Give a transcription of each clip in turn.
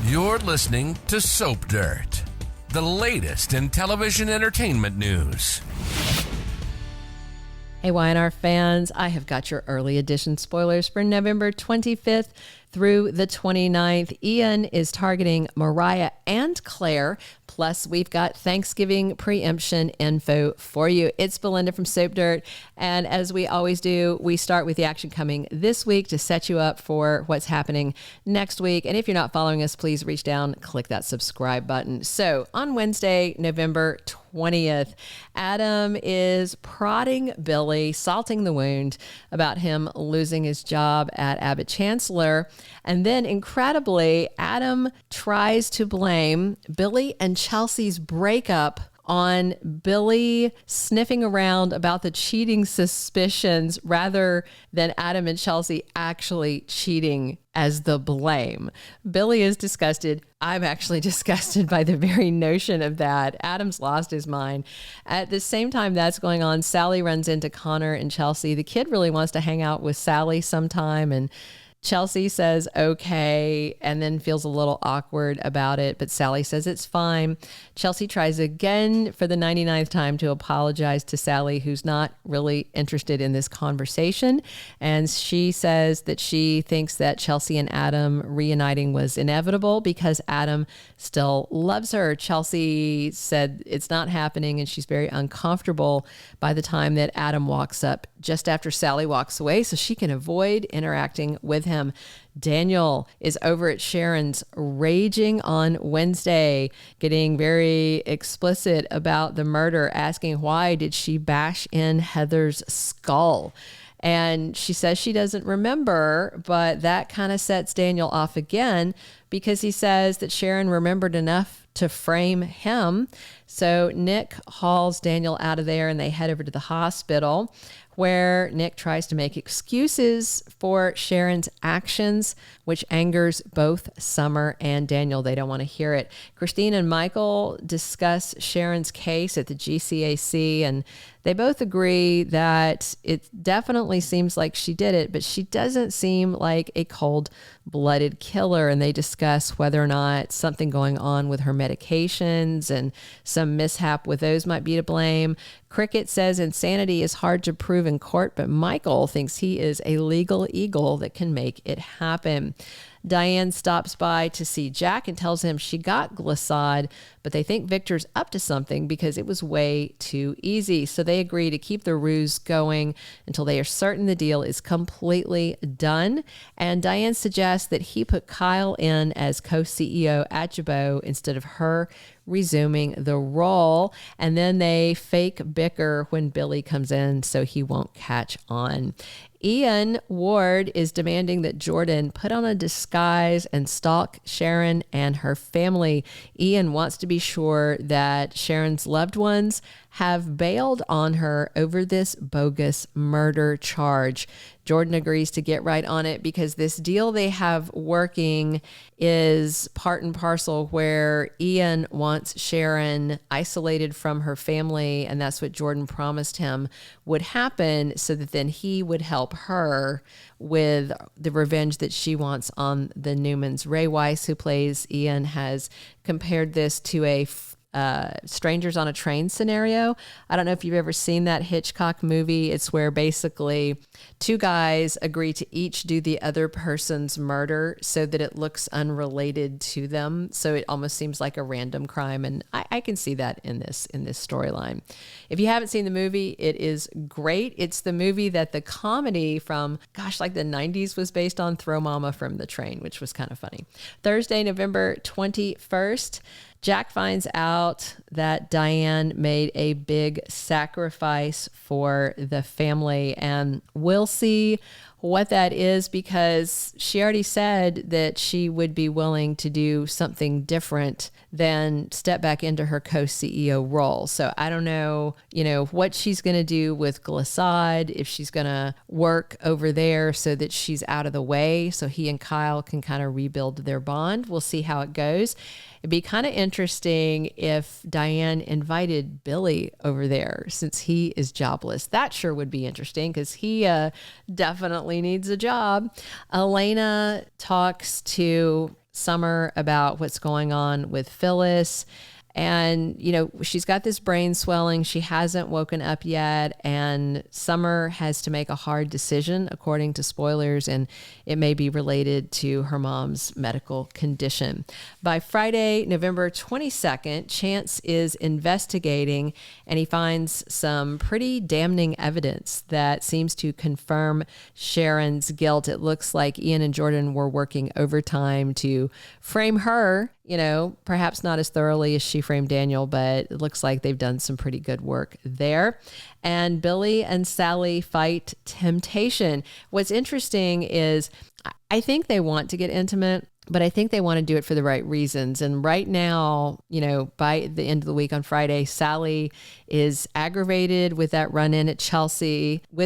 You're listening to Soap Dirt, the latest in television entertainment news. Hey, YNR fans, I have got your early edition spoilers for November 25th through the 29th. Ian is targeting Mariah and Claire. Plus, we've got Thanksgiving preemption info for you. It's Belinda from Soap Dirt. And as we always do, we start with the action coming this week to set you up for what's happening next week. And if you're not following us, please reach down, click that subscribe button. So on Wednesday, November 20th, Adam is prodding Billy, salting the wound about him losing his job at Abbott Chancellor. And then incredibly, Adam tries to blame Billy and Chelsea's breakup on Billy sniffing around about the cheating suspicions rather than Adam and Chelsea actually cheating as the blame. Billy is disgusted. I'm actually disgusted by the very notion of that. Adam's lost his mind. At the same time that's going on, Sally runs into Connor and Chelsea. The kid really wants to hang out with Sally sometime, and Chelsea says okay, and then feels a little awkward about it, but Sally says it's fine. Chelsea tries again for the 99th time to apologize to Sally, who's not really interested in this conversation. And she says that she thinks that Chelsea and Adam reuniting was inevitable because Adam still loves her. Chelsea said it's not happening, and she's very uncomfortable by the time that Adam walks up just after Sally walks away so she can avoid interacting with him. Daniel is over at Sharon's, raging on Wednesday, getting very explicit about the murder, asking why did she bash in Heather's skull. And she says she doesn't remember, but that kind of sets Daniel off again because he says that Sharon remembered enough to frame him. So Nick hauls Daniel out of there and they head over to the hospital, where Nick tries to make excuses for Sharon's actions, which angers both Summer and Daniel. They don't want to hear it. Christine and Michael discuss Sharon's case at the GCAC, and they both agree that it definitely seems like she did it, but she doesn't seem like a cold-blooded killer. And they discuss whether or not something going on with her medications and some mishap with those might be to blame. Cricket says insanity is hard to prove in court, but Michael thinks he is a legal eagle that can make it happen. Diane stops by to see Jack and tells him she got Glissade, but they think Victor's up to something because it was way too easy. So they agree to keep the ruse going until they are certain the deal is completely done. And Diane suggests that he put Kyle in as co-CEO at Jabot instead of her resuming the role. And then they fake bicker when Billy comes in so he won't catch on. Ian Ward is demanding that Jordan put on a disguise and stalk Sharon and her family. Ian wants to be sure that Sharon's loved ones have bailed on her over this bogus murder charge. Jordan agrees to get right on it because this deal they have working is part and parcel where Ian wants Sharon isolated from her family, and that's what Jordan promised him would happen so that then he would help her with the revenge that she wants on the Newmans. Ray Weiss, who plays Ian, has compared this to a Strangers on a Train scenario. I don't know if you've ever seen that Hitchcock movie. It's where basically two guys agree to each do the other person's murder so that it looks unrelated to them. So it almost seems like a random crime. And I can see that in this storyline. If you haven't seen the movie, it is great. It's the movie that the comedy from, like the 90s was based on, Throw Mama from the Train, which was kind of funny. Thursday, November 21st, Jack finds out that Diane made a big sacrifice for the family, and we'll see what that is because she already said that she would be willing to do something different than step back into her co-CEO role. So I don't know, what she's going to do with Glissade, if she's going to work over there so that she's out of the way so he and Kyle can kind of rebuild their bond. We'll see how it goes. It'd be kind of interesting if Diane invited Billy over there since he is jobless. That sure would be interesting because he definitely needs a job. Elena talks to Summer about what's going on with Phyllis. And, she's got this brain swelling. She hasn't woken up yet. And Summer has to make a hard decision, according to spoilers, and it may be related to her mom's medical condition. By Friday, November 22nd, Chance is investigating, and he finds some pretty damning evidence that seems to confirm Sharon's guilt. It looks like Ian and Jordan were working overtime to frame her, perhaps not as thoroughly as she framed Daniel, but it looks like they've done some pretty good work there. And Billy and Sally fight temptation. What's interesting is I think they want to get intimate, but I think they want to do it for the right reasons. And right now, by the end of the week on Friday, Sally is aggravated with that run-in with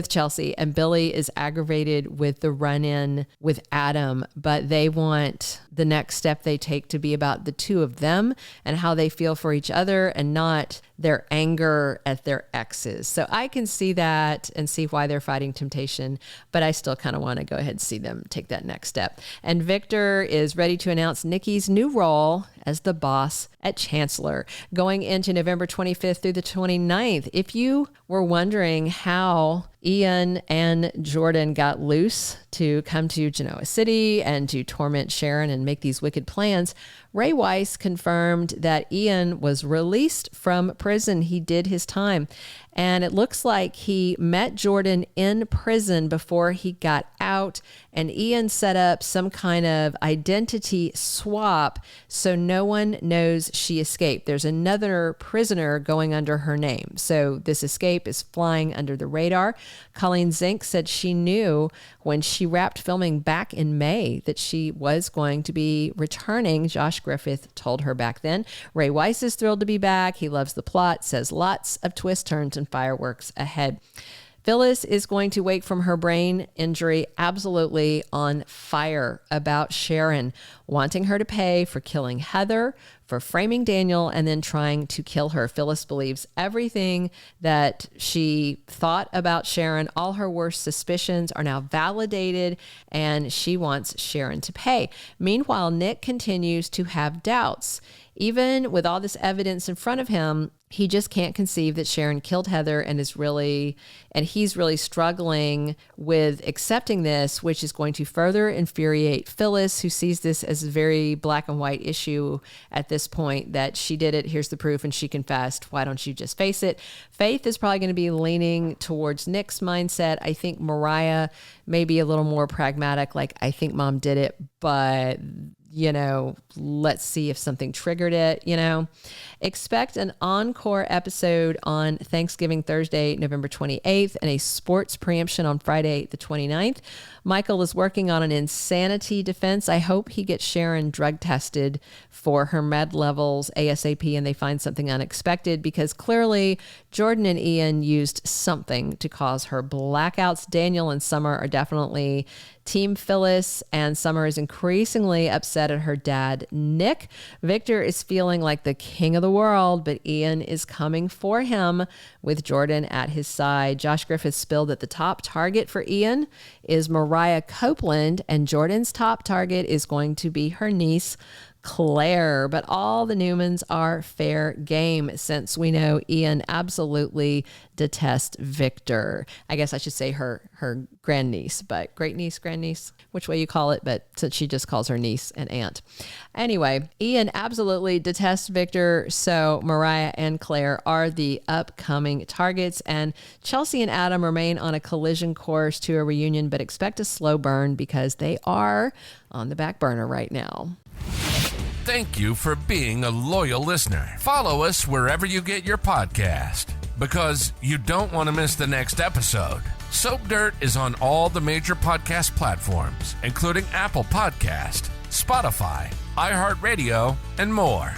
Chelsea, and Billy is aggravated with the run-in with Adam. But they want the next step they take to be about the two of them and how they feel for each other, and not their anger at their exes. So I can see that and see why they're fighting temptation, but I still kind of want to go ahead and see them take that next step. And Victor is ready to announce Nikki's new role as the boss at Chancellor going into November 25th through the 29th. If you were wondering how Ian and Jordan got loose to come to Genoa City and to torment Sharon and make these wicked plans, Ray Weiss confirmed that Ian was released from prison. He did his time. And it looks like he met Jordan in prison before he got out, and Ian set up some kind of identity swap so no one knows she escaped. There's another prisoner going under her name, so this escape is flying under the radar. Colleen Zink said she knew when she wrapped filming back in May that she was going to be returning. Josh Griffith told her back then. Ray Weiss is thrilled to be back. He loves the plot, says lots of twists, turns, and fireworks ahead. Phyllis is going to wake from her brain injury absolutely on fire about Sharon, wanting her to pay for killing Heather, for framing Daniel, and then trying to kill her. Phyllis believes everything that she thought about Sharon. All her worst suspicions are now validated, and she wants Sharon to pay. Meanwhile, Nick continues to have doubts. Even with all this evidence in front of him, he just can't conceive that Sharon killed Heather, and he's really struggling with accepting this, which is going to further infuriate Phyllis, who sees this as a very black and white issue at this point, that she did it, here's the proof, and she confessed. Why don't you just face it? Faith is probably going to be leaning towards Nick's mindset. I think Mariah may be a little more pragmatic, like, I think mom did it, but let's see if something triggered it, Expect an encore episode on Thanksgiving Thursday, November 28th, and a sports preemption on Friday, the 29th. Michael is working on an insanity defense. I hope he gets Sharon drug tested for her med levels ASAP and they find something unexpected, because clearly Jordan and Ian used something to cause her blackouts. Daniel and Summer are definitely Team Phyllis, and Summer is increasingly upset at her dad, Nick. Victor is feeling like the king of the world, but Ian is coming for him with Jordan at his side. Josh Griffith spilled that the top target for Ian is Mariah Copeland, and Jordan's top target is going to be her niece, Claire. But all the Newmans are fair game, since we know Ian absolutely detests Victor. I guess I should say her grandniece, but great niece, grandniece, which way you call it, but since she just calls her niece and aunt. Anyway, Ian absolutely detests Victor, so Mariah and Claire are the upcoming targets, and Chelsea and Adam remain on a collision course to a reunion, but expect a slow burn because they are on the back burner right now. Thank you for being a loyal listener. Follow us wherever you get your podcast, because you don't want to miss the next episode. Soap Dirt is on all the major podcast platforms, including Apple Podcast, Spotify, iHeartRadio, and more.